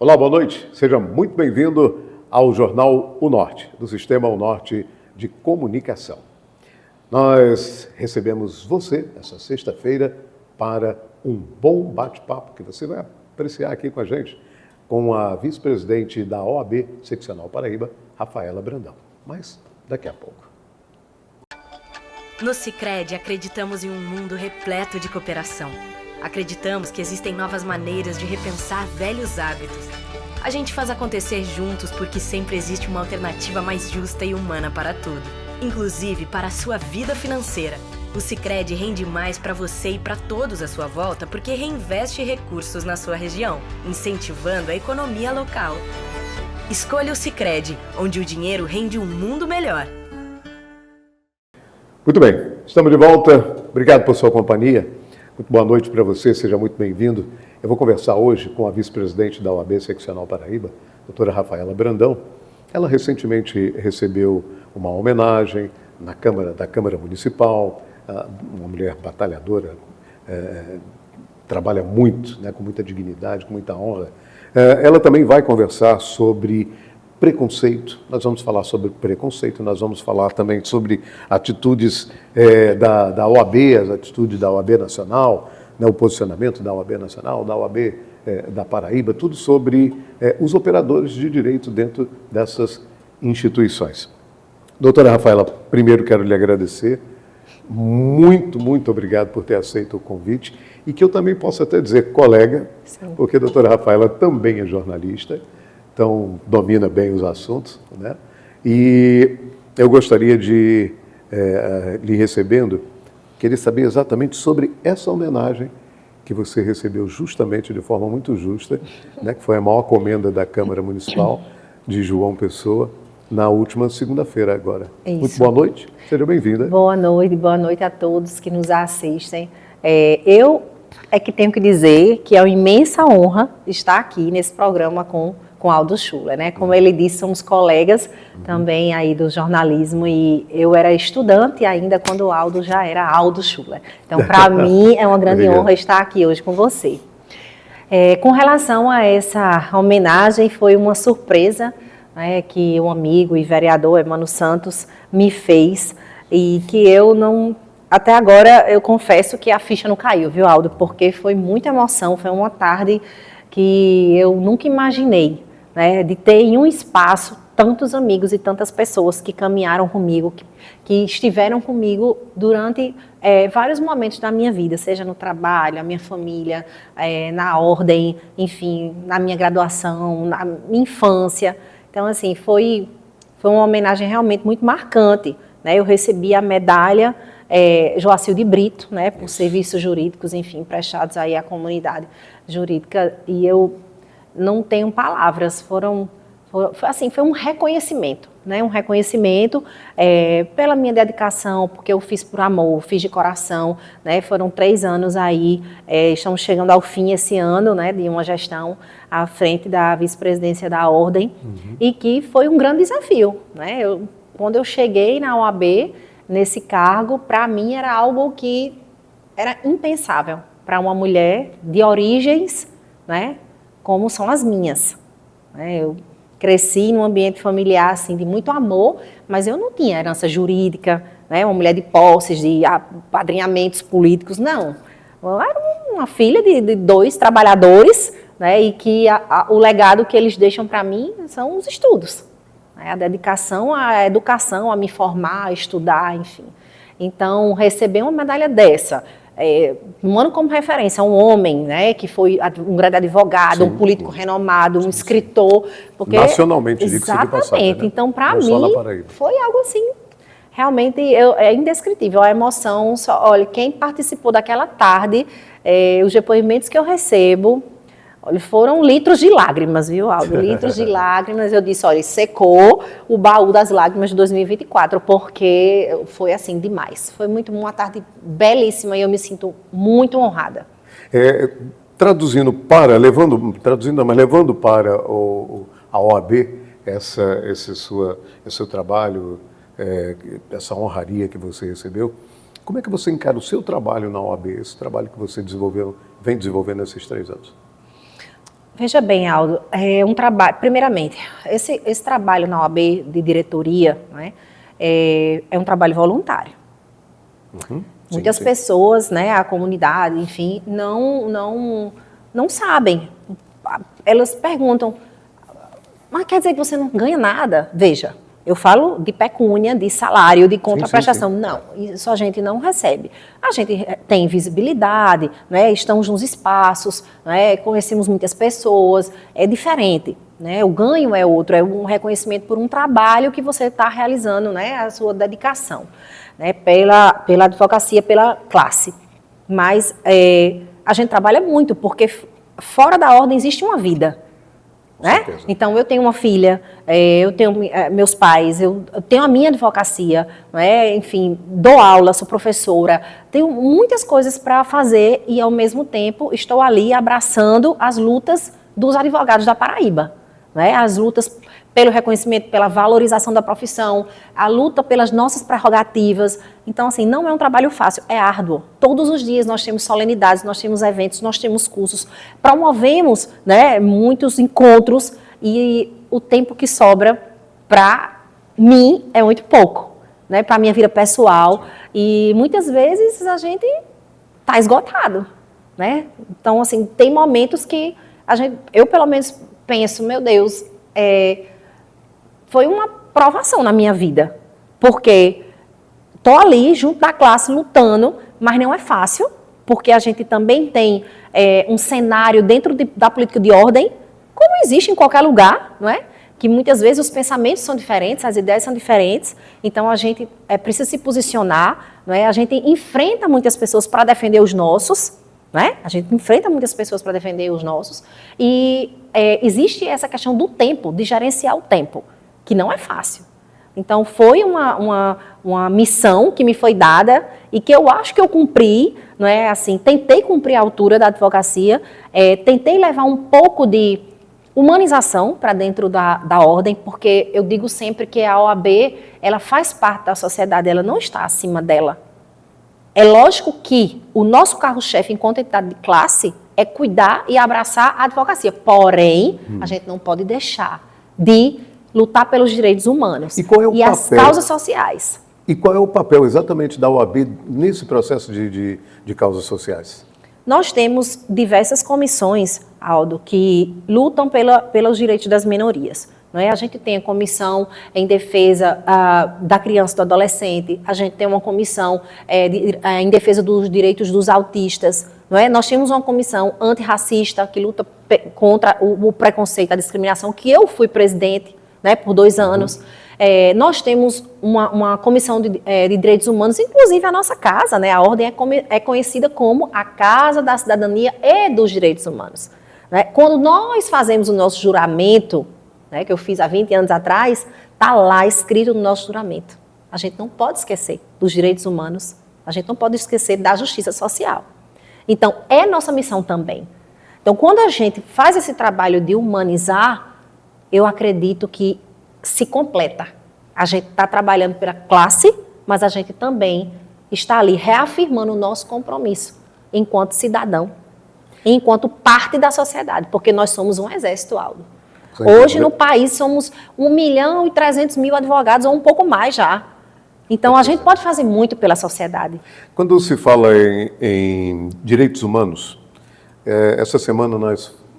Olá, boa noite. Seja muito bem-vindo ao Jornal O Norte, do Sistema O Norte de Comunicação. Nós recebemos você, essa sexta-feira, para um bom bate-papo que você vai apreciar aqui com a gente, com a vice-presidente da OAB Seccional Paraíba, Rafaela Brandão. Mas daqui a pouco. No Sicredi, acreditamos em um mundo repleto de cooperação. Acreditamos que existem novas maneiras de repensar velhos hábitos. A gente faz acontecer juntos porque sempre existe uma alternativa mais justa e humana para tudo, inclusive para a sua vida financeira. O Sicredi rende mais para você e para todos à sua volta porque reinveste recursos na sua região, incentivando a economia local. Escolha o Sicredi, onde o dinheiro rende um mundo melhor. Muito bem, estamos de volta. Obrigado por sua companhia. Muito boa noite para você, seja muito bem-vindo. Eu vou conversar hoje com a vice-presidente da OAB Seccional Paraíba, doutora Rafaela Brandão. Ela recentemente recebeu uma homenagem da Câmara Municipal, uma mulher batalhadora, trabalha muito, né, com muita dignidade, com muita honra. Ela também vai conversar sobre preconceito, nós vamos falar sobre preconceito, nós vamos falar também sobre atitudes da OAB, as atitudes da OAB Nacional, né, o posicionamento da OAB Nacional, da OAB da Paraíba, tudo sobre os operadores de direito dentro dessas instituições. Doutora Rafaela, primeiro quero lhe agradecer, muito obrigado por ter aceito o convite e que eu também posso até dizer colega, sim, porque a doutora Rafaela também é jornalista, então domina bem os assuntos, né? E eu gostaria de, lhe recebendo, querer saber exatamente sobre essa homenagem que você recebeu justamente de forma muito justa, né? Que foi a maior comenda da Câmara Municipal de João Pessoa, na última segunda-feira agora. Isso. Muito boa noite, seja bem-vinda. Boa noite a todos que nos assistem. Eu que tenho que dizer que é uma imensa honra estar aqui nesse programa com Aldo Schuller, né? Como ele disse, somos colegas também aí do jornalismo e eu era estudante ainda quando o Aldo já era Aldo Schuller. Então, para mim, é uma grande honra estar aqui hoje com você. Com relação a essa homenagem, foi uma surpresa, né, que um amigo e vereador, Emmanuel Santos, me fez e que eu não... Até agora, eu confesso que a ficha não caiu, viu, Aldo? Porque foi muita emoção, foi uma tarde que eu nunca imaginei, né, de ter em um espaço tantos amigos e tantas pessoas que caminharam comigo, que estiveram comigo durante vários momentos da minha vida, seja no trabalho, a minha família, na ordem, enfim, na minha graduação, na minha infância. Então, assim, foi uma homenagem realmente muito marcante, né? Eu recebi a medalha Joacil de Brito, né, por serviços jurídicos, enfim, prestados aí à comunidade jurídica, e eu não tenho palavras, foi um reconhecimento, né, um reconhecimento pela minha dedicação, porque eu fiz por amor, fiz de coração, né, foram 3 anos aí, estamos chegando ao fim esse ano, né, de uma gestão à frente da vice-presidência da Ordem, e que foi um grande desafio, né, quando eu cheguei na OAB, nesse cargo, para mim era algo que era impensável para uma mulher de origens, né, como são as minhas. Eu cresci num ambiente familiar assim, de muito amor, mas eu não tinha herança jurídica, né, uma mulher de posses, de apadrinhamentos políticos, não. Eu era uma filha de 2 trabalhadores, né, e que o legado que eles deixam para mim são os estudos. A dedicação à educação, a me formar, a estudar, enfim. Então, receber uma medalha dessa, tomando como referência um homem, né, que foi um grande advogado, sim, um político renomado, um escritor. Porque, nacionalmente, diga-se de passagem, né? Então, para mim, foi algo assim, realmente é indescritível. A emoção, olha, quem participou daquela tarde, os depoimentos que eu recebo, olha, foram litros de lágrimas, viu, Aldo? Litros de lágrimas. Eu disse, olha, secou o baú das lágrimas de 2024, porque foi assim, demais. Foi uma tarde belíssima e eu me sinto muito honrada. Levando para a OAB esse seu trabalho, essa honraria que você recebeu, como é que você encara o seu trabalho na OAB, esse trabalho que você vem desenvolvendo nesses 3 anos? Veja bem, Aldo, é um trabalho, primeiramente, esse trabalho na OAB de diretoria, né, é um trabalho voluntário. Uhum. Muitas Sim. pessoas, né, a comunidade, enfim, não sabem. Elas perguntam, mas quer dizer que você não ganha nada? Veja, eu falo de pecúnia, de salário, de contraprestação. Sim. Não, isso a gente não recebe. A gente tem visibilidade, né, estamos nos espaços, né, conhecemos muitas pessoas, é diferente. Né, o ganho é outro, é um reconhecimento por um trabalho que você está realizando, né, a sua dedicação, né, pela advocacia, pela classe. Mas a gente trabalha muito, porque fora da ordem existe uma vida. Né? Então, eu tenho uma filha, eu tenho meus pais, eu tenho a minha advocacia, né? Enfim, dou aula, sou professora, tenho muitas coisas para fazer e, ao mesmo tempo, estou ali abraçando as lutas dos advogados da Paraíba. Né? As lutas pelo reconhecimento, pela valorização da profissão, a luta pelas nossas prerrogativas. Então, assim, não é um trabalho fácil, é árduo. Todos os dias nós temos solenidades, nós temos eventos, nós temos cursos, promovemos, né, muitos encontros e o tempo que sobra para mim é muito pouco, né, para a minha vida pessoal. E muitas vezes a gente está esgotado. Né? Então, assim, tem momentos que eu pelo menos penso, meu Deus, foi uma provação na minha vida, porque estou ali junto da classe lutando, mas não é fácil, porque a gente também tem um cenário dentro da política de ordem, como existe em qualquer lugar, não é? Que muitas vezes os pensamentos são diferentes, as ideias são diferentes, então a gente precisa se posicionar, não é? A gente enfrenta muitas pessoas para defender os nossos, né? A gente enfrenta muitas pessoas para defender os nossos, e existe essa questão do tempo, de gerenciar o tempo, que não é fácil. Então, foi uma missão que me foi dada e que eu acho que eu cumpri, não é? Assim, tentei cumprir a altura da advocacia, tentei levar um pouco de humanização para dentro da ordem, porque eu digo sempre que a OAB, ela faz parte da sociedade, ela não está acima dela. É lógico que o nosso carro-chefe, enquanto entidade de classe, é cuidar e abraçar a advocacia. Porém, a gente não pode deixar de lutar pelos direitos humanos e as causas sociais. E qual é o papel exatamente da OAB nesse processo de causas sociais? Nós temos diversas comissões, Aldo, que lutam pelos direitos das minorias. Não é? A gente tem a comissão em defesa da criança e do adolescente, a gente tem uma comissão em defesa dos direitos dos autistas. Não é? Nós temos uma comissão antirracista que luta contra o preconceito, a discriminação, que eu fui presidente, né, por 2 anos. Nós temos uma comissão de direitos humanos, inclusive a nossa casa, né, a Ordem é conhecida como a Casa da Cidadania e dos Direitos Humanos. Né? Quando nós fazemos o nosso juramento, né, que eu fiz há 20 anos atrás, está lá escrito no nosso juramento. A gente não pode esquecer dos direitos humanos, a gente não pode esquecer da justiça social. Então, é nossa missão também. Então, quando a gente faz esse trabalho de humanizar, eu acredito que se completa. A gente está trabalhando pela classe, mas a gente também está ali reafirmando o nosso compromisso enquanto cidadão, enquanto parte da sociedade, porque nós somos um exército, Aldo. Hoje, no país, somos 1.300.000 advogados, ou um pouco mais já. Então, a gente pode fazer muito pela sociedade. Quando se fala em direitos humanos, essa semana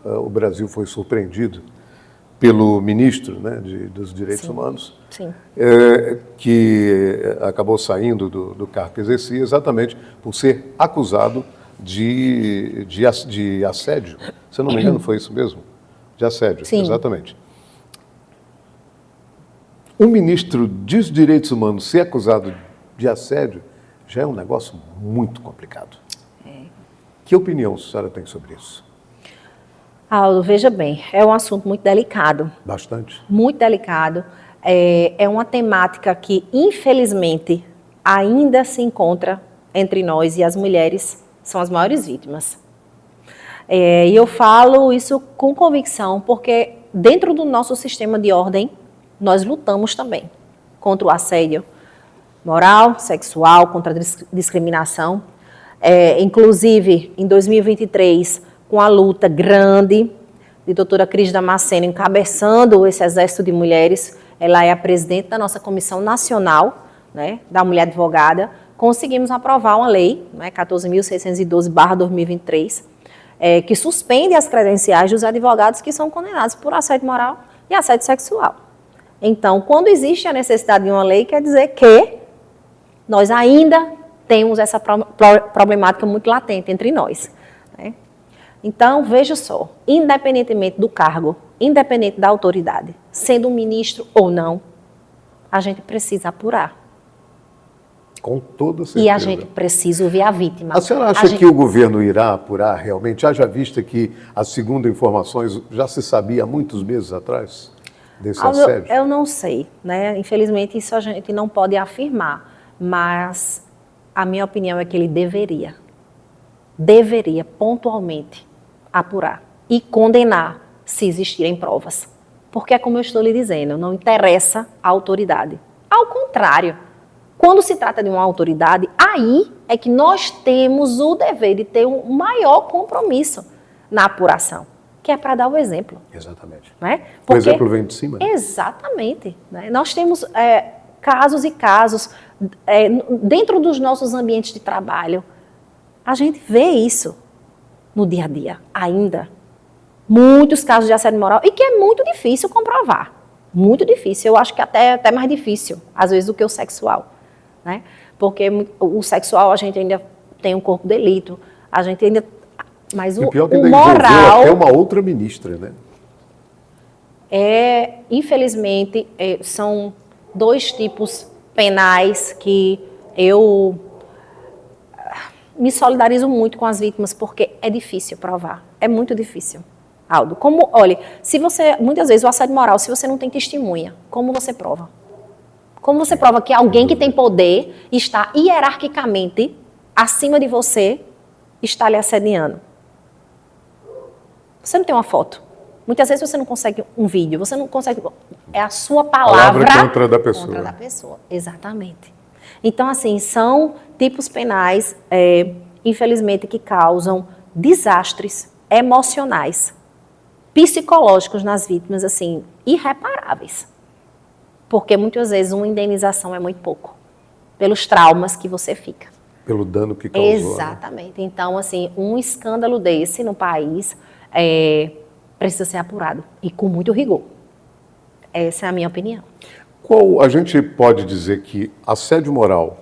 o Brasil foi surpreendido pelo ministro, né, dos Direitos Humanos, que acabou saindo do cargo que exercia exatamente por ser acusado de assédio. Se eu não me engano, foi isso mesmo? De assédio, Sim. Exatamente. Um ministro dos Direitos Humanos ser acusado de assédio já é um negócio muito complicado. Que opinião a senhora tem sobre isso? Aldo, veja bem, é um assunto muito delicado. Bastante. Muito delicado. É uma temática que, infelizmente, ainda se encontra entre nós, e as mulheres são as maiores vítimas. E eu falo isso com convicção, porque dentro do nosso sistema de ordem, nós lutamos também contra o assédio moral, sexual, contra a discriminação. Inclusive, em 2023, com a luta grande de doutora Cris Damasceno encabeçando esse exército de mulheres. Ela é a presidente da nossa Comissão Nacional, né, da Mulher Advogada. Conseguimos aprovar uma lei, né, 14.612/2023, que suspende as credenciais dos advogados que são condenados por assédio moral e assédio sexual. Então, quando existe a necessidade de uma lei, quer dizer que nós ainda temos essa problemática muito latente entre nós, né? Então, veja só, independentemente do cargo, independente da autoridade, sendo um ministro ou não, a gente precisa apurar. Com toda certeza. E a gente precisa ouvir a vítima. A senhora acha que o governo irá apurar realmente? Haja vista que, segundo informações, já se sabia há muitos meses atrás desse assédio? Eu não sei, né? Infelizmente, isso a gente não pode afirmar, mas a minha opinião é que ele deveria pontualmente apurar e condenar se existirem provas. Porque é como eu estou lhe dizendo, não interessa a autoridade. Ao contrário, quando se trata de uma autoridade, aí é que nós temos o dever de ter um maior compromisso na apuração, que é para dar o exemplo. Exatamente. Né? O exemplo vem de cima. Né? Exatamente. Né? Nós temos casos e casos dentro dos nossos ambientes de trabalho. A gente vê isso no dia a dia ainda. Muitos casos de assédio moral e que é muito difícil comprovar. Muito difícil. Eu acho que até mais difícil, às vezes, do que o sexual. Né? Porque o sexual a gente ainda tem um corpo de delito, a gente ainda... Mas o pior que o ainda moral... até uma outra ministra, né? Infelizmente, são dois tipos penais que eu me solidarizo muito com as vítimas, porque é difícil provar, é muito difícil. Aldo, olha, muitas vezes o assédio moral, se você não tem testemunha, como você prova? Como você prova que alguém que tem poder está hierarquicamente acima de você, está lhe assediando? Você não tem uma foto. Muitas vezes você não consegue um vídeo, você não consegue... É a sua palavra contra da pessoa. Contra da pessoa, exatamente. Então, assim, são tipos penais, infelizmente, que causam desastres emocionais, psicológicos nas vítimas, assim, irreparáveis. Porque muitas vezes uma indenização é muito pouco, pelos traumas que você fica. Pelo dano que causou. Exatamente. Né? Então, assim, um escândalo desse no país precisa ser apurado e com muito rigor. Essa é a minha opinião. A gente pode dizer que assédio moral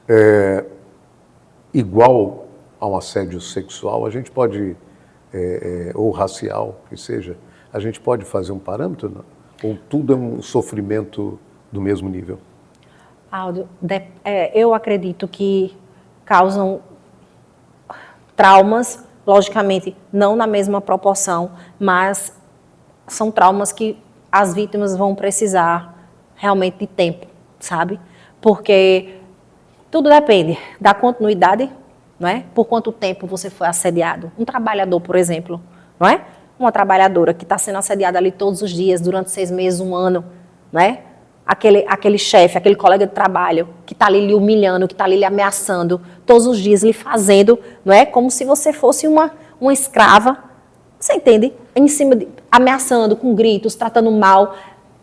é igual a um assédio sexual? A gente pode, ou racial, que seja, a gente pode fazer um parâmetro? Não? Ou tudo é um sofrimento do mesmo nível? Aldo, eu acredito que causam traumas, logicamente, não na mesma proporção, mas são traumas que as vítimas vão precisar realmente de tempo, sabe? Porque tudo depende da continuidade, não é? Por quanto tempo você foi assediado. Um trabalhador, por exemplo, não é? Uma trabalhadora que está sendo assediada ali todos os dias, durante 6 meses, 1 ano, não é? Aquele chefe, aquele colega de trabalho que está ali lhe humilhando, que está ali lhe ameaçando, todos os dias lhe fazendo, não é? Como se você fosse uma escrava, você entende? Em cima ameaçando, com gritos, tratando mal.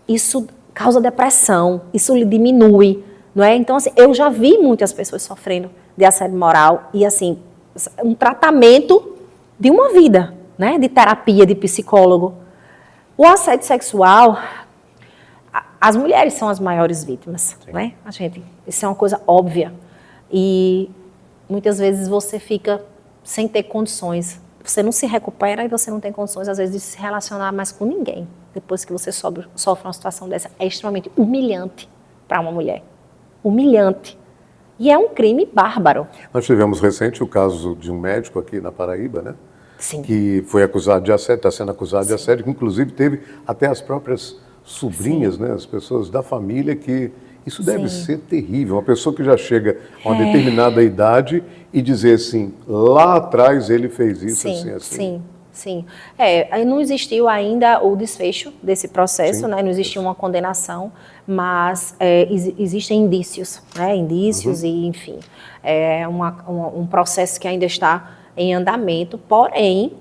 Isso causa depressão, isso lhe diminui, não é? Então, assim, eu já vi muitas pessoas sofrendo de assédio moral e, assim, um tratamento de uma vida, né? De terapia, de psicólogo. O assédio sexual... As mulheres são as maiores vítimas, né? Isso é uma coisa óbvia. E muitas vezes você fica sem ter condições. Você não se recupera e você não tem condições, às vezes, de se relacionar mais com ninguém. Depois que você sofre uma situação dessa, é extremamente humilhante para uma mulher. Humilhante. E é um crime bárbaro. Nós tivemos recente o caso de um médico aqui na Paraíba, né? Sim. Que foi acusado de assédio, está sendo acusado de assédio, que inclusive teve até as próprias sobrinhas, né, as pessoas da família, que isso deve ser terrível. Uma pessoa que já chega a uma determinada idade e dizer assim, lá atrás ele fez isso, assim. Sim. Não existiu ainda o desfecho desse processo, né? Não existiu uma condenação, mas existem indícios, né? Indícios e, enfim, é um processo que ainda está em andamento, porém,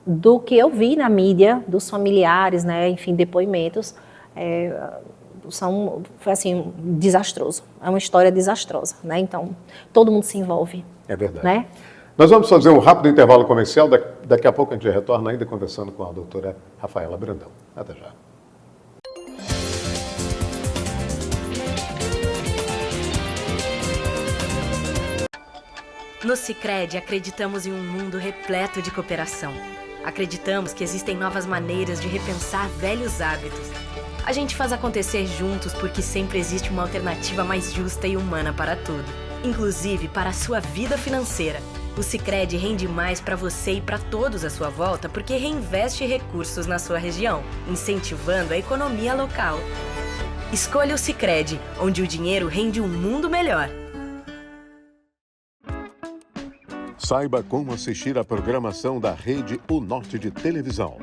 do que eu vi na mídia, dos familiares, né, enfim, depoimentos, foi assim, desastroso. É uma história desastrosa, né? Então, todo mundo se envolve. É verdade. Né? Nós vamos fazer um rápido intervalo comercial, daqui a pouco a gente retorna ainda conversando com a doutora Rafaela Brandão. Até já. No Sicredi, acreditamos em um mundo repleto de cooperação. Acreditamos que existem novas maneiras de repensar velhos hábitos. A gente faz acontecer juntos porque sempre existe uma alternativa mais justa e humana para tudo, inclusive para a sua vida financeira. O Sicredi rende mais para você e para todos à sua volta porque reinveste recursos na sua região, incentivando a economia local. Escolha o Sicredi, onde o dinheiro rende um mundo melhor. Saiba como assistir a programação da rede O Norte de televisão.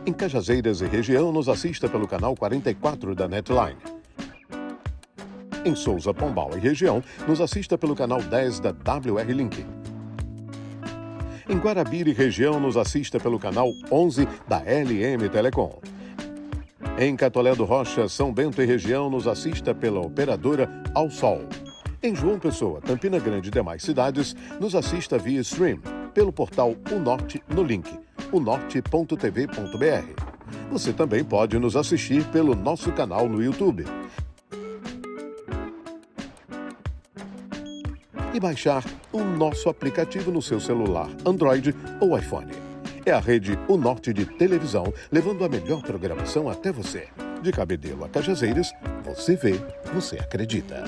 Em Cajazeiras e região, nos assista pelo canal 44 da Netline. Em Souza, Pombal e região, nos assista pelo canal 10 da WR Link. Em Guarabira e região, nos assista pelo canal 11 da LM Telecom. Em Catolé do Rocha, São Bento e região, nos assista pela operadora Ao Sol. Em João Pessoa, Campina Grande e demais cidades, nos assista via stream pelo portal O Norte no link unorte.tv.br. Você também pode nos assistir pelo nosso canal no YouTube. E baixar o nosso aplicativo no seu celular, Android ou iPhone. É a rede O Norte de televisão, levando a melhor programação até você. De Cabedelo a Cajazeiras, você vê, você acredita.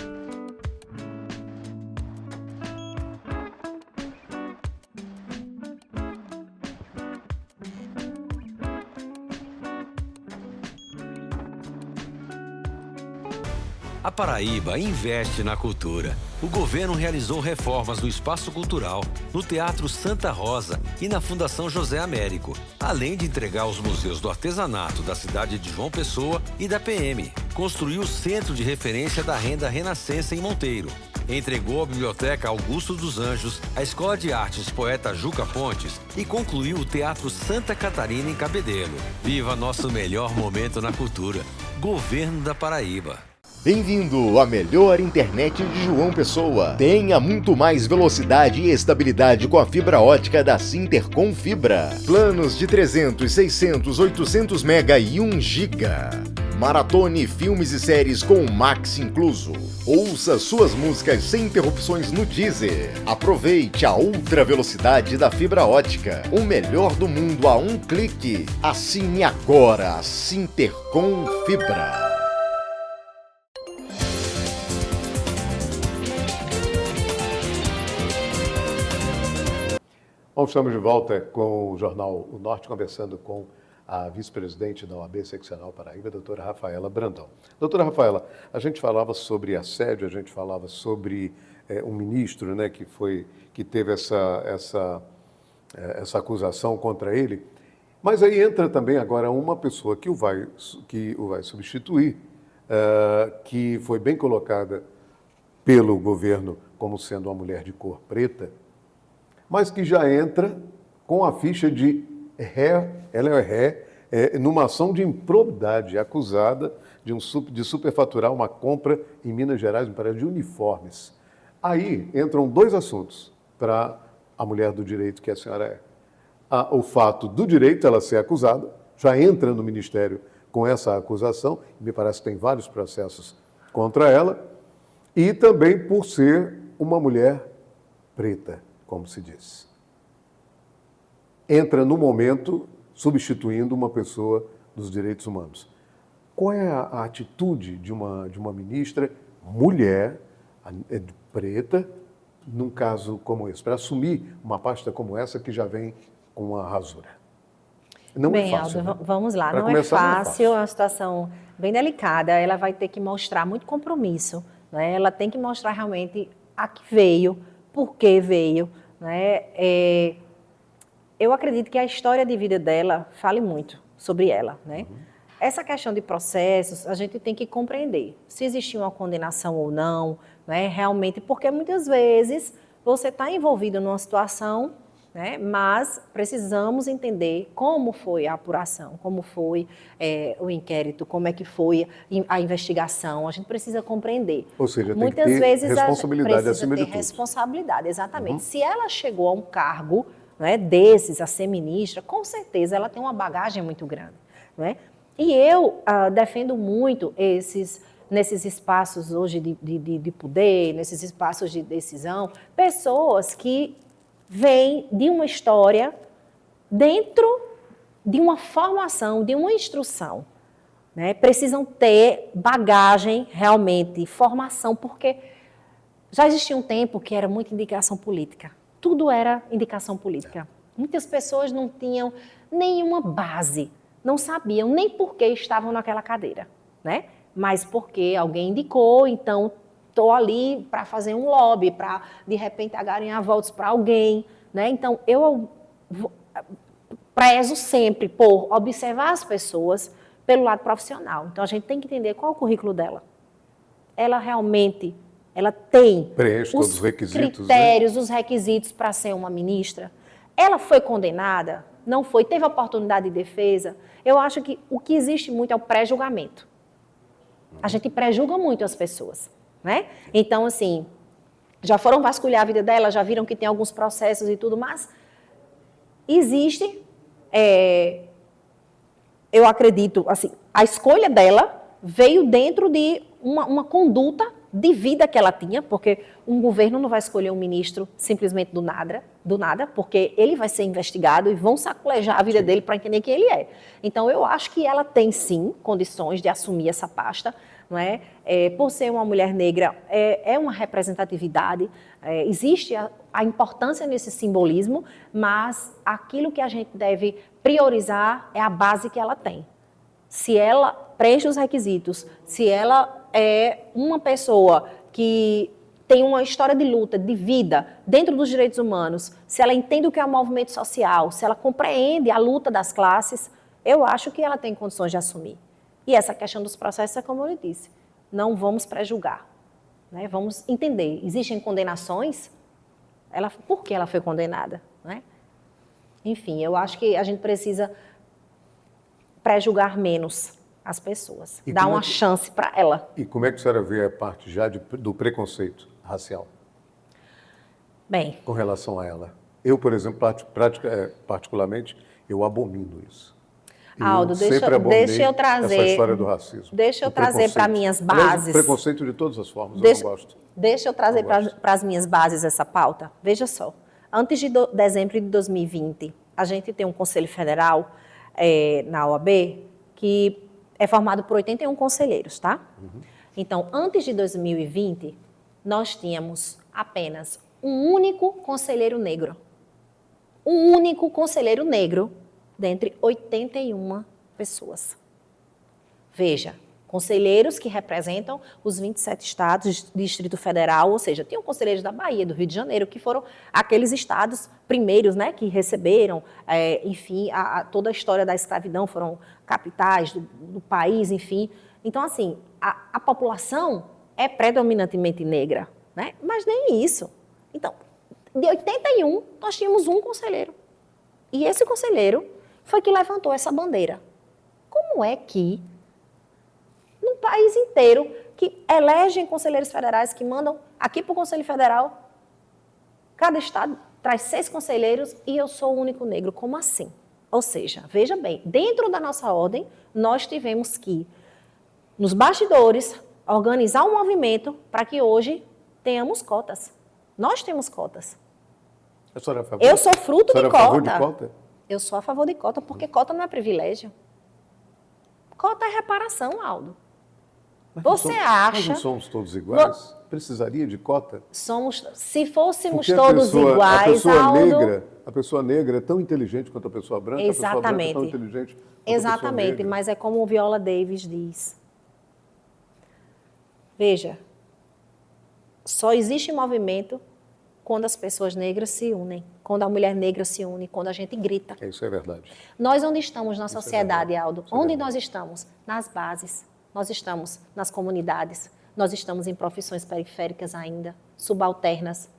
A Paraíba investe na cultura. O governo realizou reformas no Espaço Cultural, no Teatro Santa Rosa e na Fundação José Américo, além de entregar os museus do artesanato da cidade de João Pessoa e da PM. Construiu o Centro de Referência da Renda Renascença em Monteiro. Entregou a Biblioteca Augusto dos Anjos, a Escola de Artes Poeta Juca Pontes e concluiu o Teatro Santa Catarina em Cabedelo. Viva nosso melhor momento na cultura. Governo da Paraíba. Bem-vindo à melhor internet de João Pessoa. Tenha muito mais velocidade e estabilidade com a fibra ótica da Sintercom Fibra. Planos de 300, 600, 800 mega e 1 giga. Maratone filmes e séries com Max incluso. Ouça suas músicas sem interrupções no Deezer. Aproveite a ultra velocidade da fibra ótica. O melhor do mundo a um clique. Assine agora a Sintercom Fibra. Bom, estamos de volta com o Jornal O Norte, conversando com a vice-presidente da OAB Seccional Paraíba, a doutora Rafaela Brandão. Doutora Rafaela, a gente falava sobre assédio, a gente falava sobre um ministro, né, que teve essa acusação contra ele, mas aí entra também agora uma pessoa que o vai substituir, que foi bem colocada pelo governo como sendo uma mulher de cor preta, mas que já entra com a ficha de ela é ré, numa ação de improbidade, acusada de superfaturar uma compra em Minas Gerais, me parece, de uniformes. Aí entram dois assuntos para a mulher do direito que a senhora é. O fato do direito ela ser acusada, já entra no Ministério com essa acusação, me parece que tem vários processos contra ela, e também por ser uma mulher preta, como se diz. Entra no momento substituindo uma pessoa dos direitos humanos. Qual é a atitude de uma ministra mulher, preta, num caso como esse, para assumir uma pasta como essa que já vem com uma rasura? Não é fácil. Aldo, né? vamos lá. Pra Não é começar, fácil, é uma situação bem delicada. Ela vai ter que mostrar muito compromisso, né? Ela tem que mostrar realmente a que veio, por que veio, né? Eu acredito que a história de vida dela fale muito sobre ela, né? Essa questão de processos, a gente tem que compreender se existiu uma condenação ou não, né? Realmente, porque muitas vezes você está envolvido numa situação, né, mas precisamos entender como foi a apuração, como foi o inquérito, como é que foi a investigação. A gente precisa compreender. Ou seja, muitas tem que ter vezes responsabilidade precisa acima de ter tudo. responsabilidade, exatamente. Se ela chegou a um cargo, né, desses, a ser ministra, com certeza ela tem uma bagagem muito grande. Né? E eu defendo muito nesses espaços hoje de poder, nesses espaços de decisão, pessoas que vêm de uma história dentro de uma formação, de uma instrução. Né? Precisam ter bagagem, realmente, formação, porque já existia um tempo que era muita indicação política. Tudo era indicação política. Muitas pessoas não tinham nenhuma base, não sabiam nem por que estavam naquela cadeira, né? Mas porque alguém indicou, então estou ali para fazer um lobby, para de repente ganhar votos para alguém, né? Então eu prezo sempre por observar as pessoas pelo lado profissional. Então a gente tem que entender qual é o currículo dela. Ela realmente tem preenche todos os requisitos, critérios, os requisitos para ser uma ministra. Ela foi condenada? Não foi? Teve oportunidade de defesa? Eu acho que o que existe muito é o pré-julgamento. A gente pré-julga muito as pessoas, né? Então, assim, já foram vasculhar a vida dela, já viram que tem alguns processos e tudo, mas existe, eu acredito, assim, a escolha dela veio dentro de uma conduta de vida que ela tinha, porque um governo não vai escolher um ministro simplesmente do nada, porque ele vai ser investigado e vão sacolejar a vida dele para entender quem ele é. Então, eu acho que ela tem, sim, condições de assumir essa pasta, não é? Por ser uma mulher negra, é uma representatividade, existe a importância nesse simbolismo, mas aquilo que a gente deve priorizar é a base que ela tem. Se ela preenche os requisitos, se ela é uma pessoa que tem uma história de luta, de vida, dentro dos direitos humanos, se ela entende o que é o movimento social, se ela compreende a luta das classes, eu acho que ela tem condições de assumir. E essa questão dos processos é como eu lhe disse, não vamos pré-julgar, né? Vamos entender, existem condenações, por que ela foi condenada? Né? Enfim, eu acho que a gente precisa pré-julgar menos as pessoas, dar uma chance para ela. E como é que a senhora vê a parte já do preconceito racial? Bem, com relação a ela. Eu, por exemplo, particularmente, eu abomino isso. Aldo, deixa eu trazer essa história do racismo. Deixa eu trazer para minhas bases. Aliás, preconceito de todas as formas, eu não gosto. Deixa eu trazer para as minhas bases essa pauta. Veja só, antes de dezembro de 2020, a gente tem um Conselho Federal na OAB que é formado por 81 conselheiros, tá? Uhum. Então, antes de 2020, nós tínhamos apenas um único conselheiro negro. Um único conselheiro negro dentre 81 pessoas. Veja, conselheiros que representam os 27 estados do Distrito Federal, ou seja, tinham conselheiros da Bahia, do Rio de Janeiro, que foram aqueles estados primeiros, né, que receberam, enfim, toda a história da escravidão, foram capitais do país, enfim. Então, assim, a população é predominantemente negra, né, mas nem isso. Então, de 81, nós tínhamos um conselheiro. E esse conselheiro foi que levantou essa bandeira. Como é que num país inteiro que elegem conselheiros federais, que mandam aqui para o Conselho Federal, cada estado traz 6 conselheiros e eu sou o único negro. Como assim? Ou seja, veja bem, dentro da nossa ordem, nós tivemos que, nos bastidores, organizar um movimento para que hoje tenhamos cotas. Nós temos cotas. A senhora é a favor? Eu sou fruto de cota. A favor de cota? Eu sou a favor de cota, porque cota não é privilégio. Cota é reparação, Aldo. Você acha... Nós não somos todos iguais? Precisaria de cota? Se fôssemos porque todos iguais, Aldo... A pessoa negra é tão inteligente quanto a pessoa branca, exatamente. A pessoa branca é tão inteligente quanto exatamente, a pessoa negra. Mas é como o Viola Davis diz. Veja, só existe movimento quando as pessoas negras se unem, quando a mulher negra se une, quando a gente grita. Isso é verdade. Nós onde estamos na sociedade, Aldo? Onde nós estamos? Nas bases. Nós estamos nas comunidades. Nós estamos em profissões periféricas ainda, subalternas.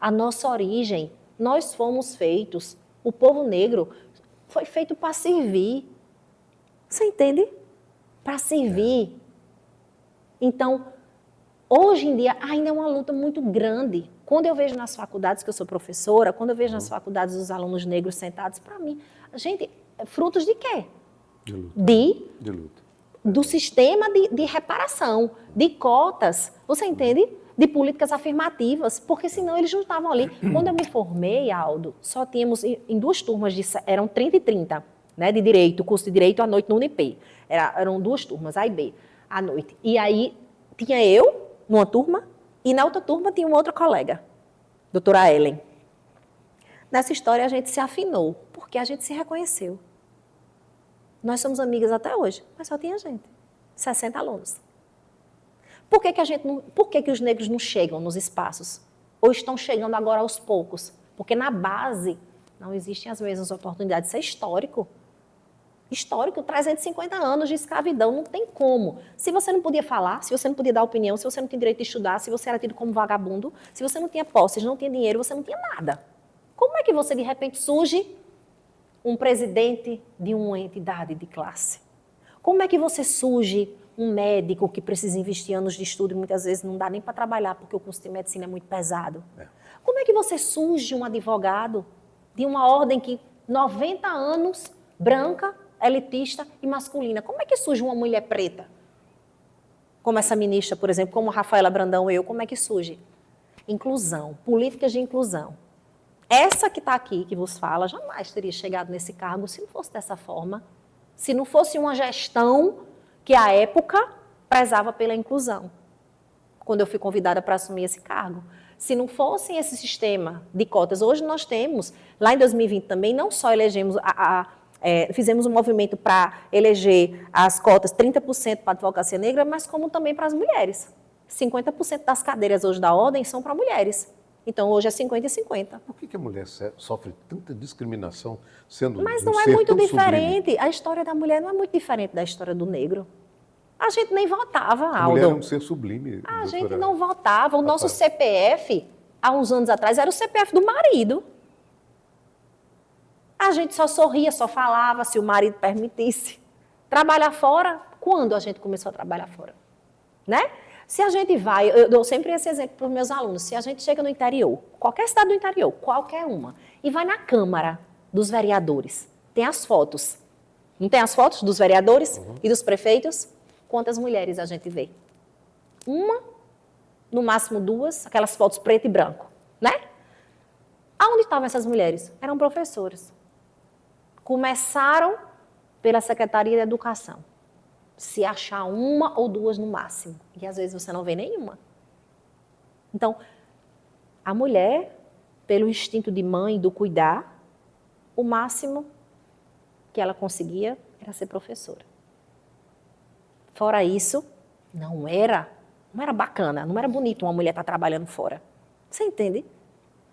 A nossa origem, nós fomos feitos, o povo negro foi feito para servir. Você entende? Para servir. Então, hoje em dia, ainda é uma luta muito grande. Quando eu vejo nas faculdades, que eu sou professora, quando eu vejo nas faculdades os alunos negros sentados, para mim, gente, frutos de quê? De luta. De luta. Do sistema de reparação, de cotas, você entende? De políticas afirmativas, porque senão eles não estavam ali. Quando eu me formei, Aldo, só tínhamos em 2 turmas, eram 30 e 30, né, de direito, curso de direito à noite no Unip. Eram 2 turmas, A e B, à noite. E aí tinha eu numa turma e na outra turma tinha uma outra colega, doutora Ellen. Nessa história a gente se afinou, porque a gente se reconheceu. Nós somos amigas até hoje, mas só tinha gente, 60 alunos. Por que os negros não chegam nos espaços? Ou estão chegando agora aos poucos? Porque na base não existem as mesmas oportunidades. Isso é histórico. Histórico, 350 anos de escravidão, não tem como. Se você não podia falar, se você não podia dar opinião, se você não tinha direito de estudar, se você era tido como vagabundo, se você não tinha posses, não tinha dinheiro, você não tinha nada. Como é que você, de repente, surge um presidente de uma entidade de classe? Como é que você surge um médico que precisa investir anos de estudo e muitas vezes não dá nem para trabalhar porque o curso de medicina é muito pesado? Como é que você surge um advogado de uma ordem que 90 anos, branca, elitista e masculina? Como é que surge uma mulher preta? Como essa ministra, por exemplo, como a Rafaela Brandão, como é que surge? Inclusão, políticas de inclusão. Essa que está aqui, que vos fala, jamais teria chegado nesse cargo se não fosse dessa forma, se não fosse uma gestão que, à época, prezava pela inclusão, quando eu fui convidada para assumir esse cargo. Se não fosse esse sistema de cotas, hoje nós temos, lá em 2020 também, não só elegemos, fizemos um movimento para eleger as cotas 30% para a advocacia negra, mas como também para as mulheres. 50% das cadeiras hoje da ordem são para mulheres. Então, hoje é 50 e 50. Por que a mulher sofre tanta discriminação sendo Mas um não é ser muito tão diferente. sublime? A história da mulher não é muito diferente da história do negro. A gente nem votava, Aldo. A mulher é um ser sublime. A gente doutora não votava. O nosso Rafaela. CPF, há uns anos atrás, era o CPF do marido. A gente só sorria, só falava se o marido permitisse. Trabalhar fora, quando a gente começou a trabalhar fora? Né? Se a gente vai, eu dou sempre esse exemplo para os meus alunos, se a gente chega no interior, qualquer cidade do interior, qualquer uma, e vai na Câmara dos Vereadores, tem as fotos. Não tem as fotos dos vereadores e dos prefeitos? Quantas mulheres a gente vê? Uma, no máximo 2, aquelas fotos preto e branco, né? Aonde estavam essas mulheres? Eram professoras. Começaram pela Secretaria de Educação. Se achar 1 ou 2 no máximo. E às vezes você não vê nenhuma. Então, a mulher, pelo instinto de mãe, do cuidar, o máximo que ela conseguia era ser professora. Fora isso, não era bacana, não era bonito uma mulher estar trabalhando fora. Você entende?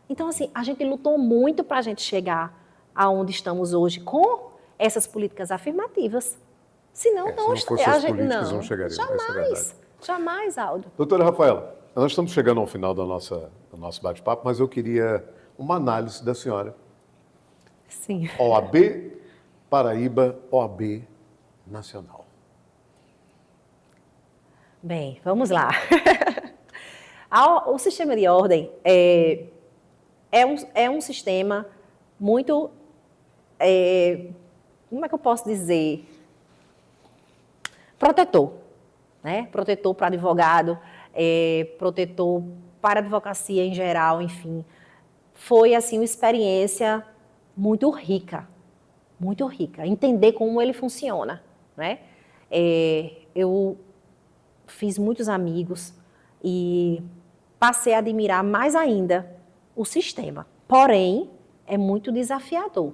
Então, assim, a gente lutou muito para a gente chegar aonde estamos hoje com essas políticas afirmativas. Senão, se não fosse as políticas, não chegariam. Jamais, jamais, Aldo. Doutora Rafaela, nós estamos chegando ao final do nosso bate-papo, mas eu queria uma análise da senhora. Sim. OAB Paraíba, OAB Nacional. Bem, vamos lá. O sistema de ordem é um sistema muito... como é que eu posso dizer? Protetor, né? Protetor para advogado, protetor para a advocacia em geral, enfim. Foi, assim, uma experiência muito rica. Muito rica. Entender como ele funciona, né? Eu fiz muitos amigos e passei a admirar mais ainda o sistema. Porém, é muito desafiador,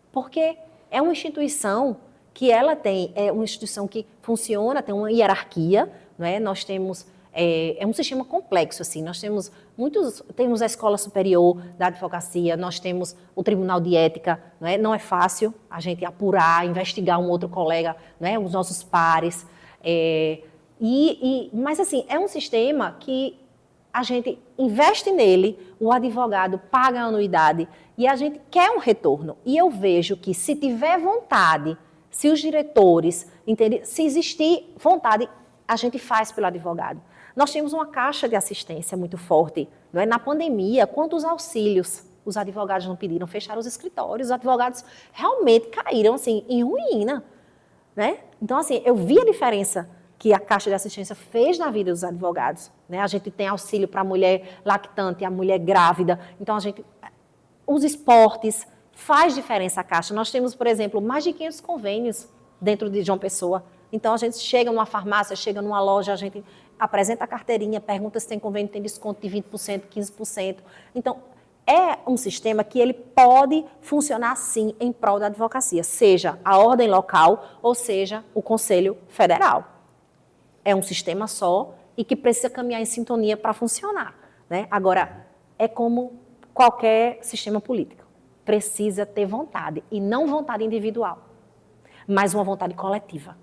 porque é uma instituição que ela é uma instituição que funciona, tem uma hierarquia, não é? Nós temos, é um sistema complexo, assim, nós temos temos a Escola Superior da Advocacia, nós temos o Tribunal de Ética, não é fácil a gente apurar, investigar um outro colega, não é? Os nossos pares, mas assim, é um sistema que a gente investe nele, o advogado paga a anuidade e a gente quer um retorno. E eu vejo que se tiver vontade, se os diretores, se existir vontade, a gente faz pelo advogado. Nós temos uma caixa de assistência muito forte. Não é? Na pandemia, quantos auxílios os advogados não pediram? Fecharam os escritórios, os advogados realmente caíram assim, em ruína. Né? Então, assim, eu vi a diferença que a Caixa de Assistência fez na vida dos advogados. Né? A gente tem auxílio para a mulher lactante, a mulher grávida. Então, os esportes, faz diferença a Caixa. Nós temos, por exemplo, mais de 500 convênios dentro de João Pessoa. Então, a gente chega numa farmácia, chega numa loja, a gente apresenta a carteirinha, pergunta se tem convênio, tem desconto de 20%, 15%. Então, é um sistema que ele pode funcionar, sim, em prol da advocacia, seja a ordem local ou seja o Conselho Federal. É um sistema só e que precisa caminhar em sintonia para funcionar. Né? Agora, é como qualquer sistema político. Precisa ter vontade, e não vontade individual, mas uma vontade coletiva,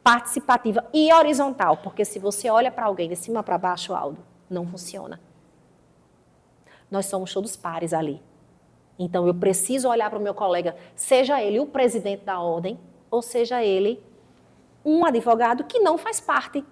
participativa e horizontal, porque se você olha para alguém de cima para baixo, Aldo, não funciona. Nós somos todos pares ali. Então, eu preciso olhar para o meu colega, seja ele o presidente da ordem, ou seja ele um advogado que não faz parte.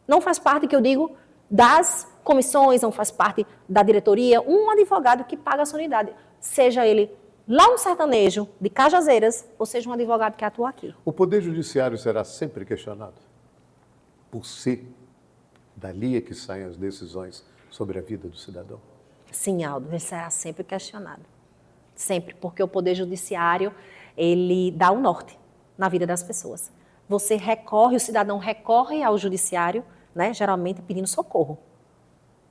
Não faz parte, que eu digo, das comissões, não faz parte da diretoria, um advogado que paga a sua unidade. Seja ele lá um sertanejo de Cajazeiras, ou seja um advogado que atua aqui. O Poder Judiciário será sempre questionado por ser dali é que saem as decisões sobre a vida do cidadão? Sim, Aldo, ele será sempre questionado. Sempre, porque o Poder Judiciário, ele dá o norte na vida das pessoas. Você recorre, o cidadão recorre ao judiciário, né, geralmente pedindo socorro.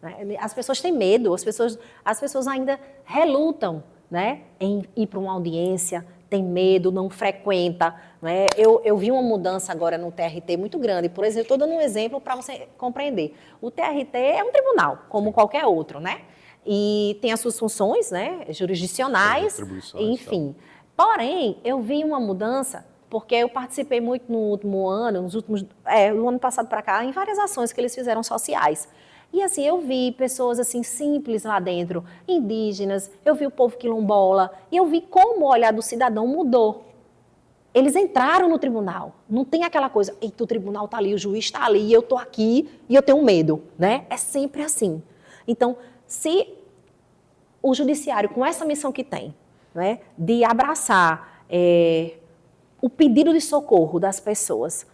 Né? As pessoas têm medo, as pessoas ainda relutam, né, em ir para uma audiência, tem medo, não frequenta. Né? Eu vi uma mudança agora no TRT muito grande. Por exemplo, estou dando um exemplo para você compreender. O TRT é um tribunal, como qualquer outro, né? E tem as suas funções, né, jurisdicionais, enfim. Porém, eu vi uma mudança, porque eu participei muito no último ano, no ano passado para cá, em várias ações que eles fizeram sociais. E assim, eu vi pessoas assim simples lá dentro, indígenas, eu vi o povo quilombola, e eu vi como o olhar do cidadão mudou. Eles entraram no tribunal, não tem aquela coisa, eita, o tribunal está ali, o juiz está ali, e eu estou aqui e eu tenho medo, né? É sempre assim. Então, se o judiciário, com essa missão que tem, né, de abraçar o pedido de socorro das pessoas,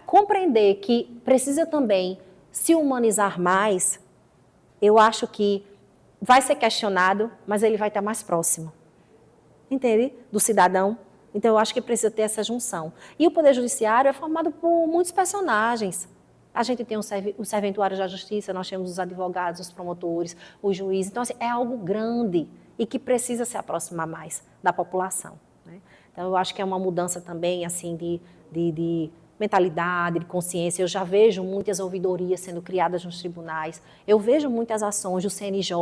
compreender que precisa também se humanizar mais, eu acho que vai ser questionado, mas ele vai estar mais próximo, entende? Do cidadão. Então, eu acho que precisa ter essa junção. E o Poder Judiciário é formado por muitos personagens. A gente tem os serventuários da Justiça, nós temos os advogados, os promotores, os juízes. Então, assim, é algo grande e que precisa se aproximar mais da população. Né? Então, eu acho que é uma mudança também assim, de mentalidade, de consciência. Eu já vejo muitas ouvidorias sendo criadas nos tribunais. Eu vejo muitas ações do CNJ,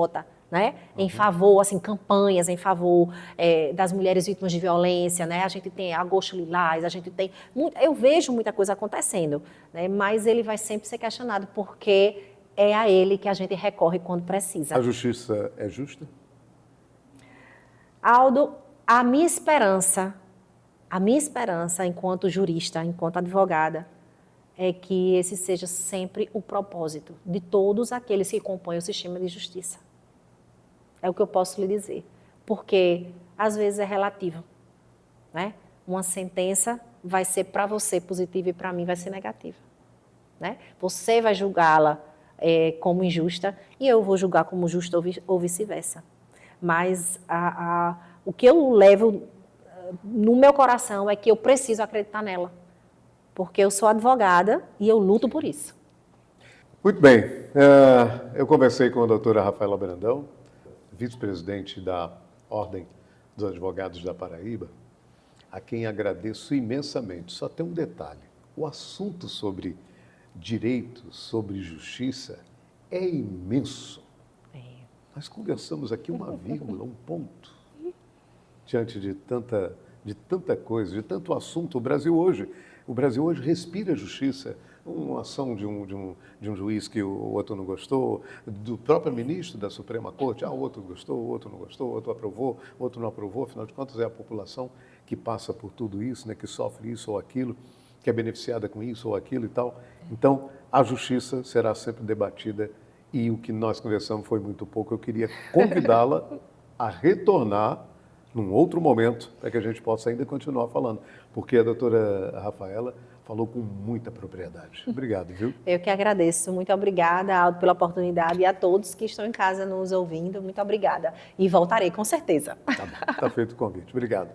né, em favor, assim, campanhas em favor das mulheres vítimas de violência, né? A gente tem Agosto Lilás, a gente tem... eu vejo muita coisa acontecendo, né? Mas ele vai sempre ser questionado porque é a ele que a gente recorre quando precisa. A justiça é justa? Aldo, a minha esperança enquanto jurista, enquanto advogada, é que esse seja sempre o propósito de todos aqueles que compõem o sistema de justiça. É o que eu posso lhe dizer. Porque, às vezes, é relativo. Né? Uma sentença vai ser para você positiva e para mim vai ser negativa. Né? Você vai julgá-la como injusta e eu vou julgar como justa ou vice-versa. Mas o que eu levo no meu coração é que eu preciso acreditar nela. Porque eu sou advogada e eu luto por isso. Muito bem. Eu conversei com a doutora Rafaela Brandão, vice-presidente da Ordem dos Advogados da Paraíba, a quem agradeço imensamente. Só tem um detalhe. O assunto sobre direitos, sobre justiça, é imenso. Nós conversamos aqui uma vírgula, um ponto. Diante de tanta coisa, de tanto assunto, o Brasil hoje respira justiça. uma ação de um juiz que o outro não gostou, do próprio ministro da Suprema Corte, o outro gostou, o outro não gostou, o outro aprovou, o outro não aprovou, afinal de contas é a população que passa por tudo isso, né, que sofre isso ou aquilo, que é beneficiada com isso ou aquilo e tal. Então, a justiça será sempre debatida e o que nós conversamos foi muito pouco. Eu queria convidá-la a retornar num outro momento para que a gente possa ainda continuar falando, porque a doutora Rafaela falou com muita propriedade. Obrigado, viu? Eu que agradeço. Muito obrigada, Aldo, pela oportunidade e a todos que estão em casa nos ouvindo. Muito obrigada. E voltarei, com certeza. Tá bom, tá feito o convite. Obrigado.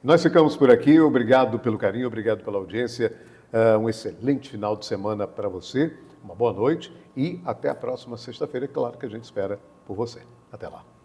Nós ficamos por aqui. Obrigado pelo carinho, obrigado pela audiência. Um excelente final de semana para você. Uma boa noite e até a próxima sexta-feira. É claro que a gente espera por você. Até lá.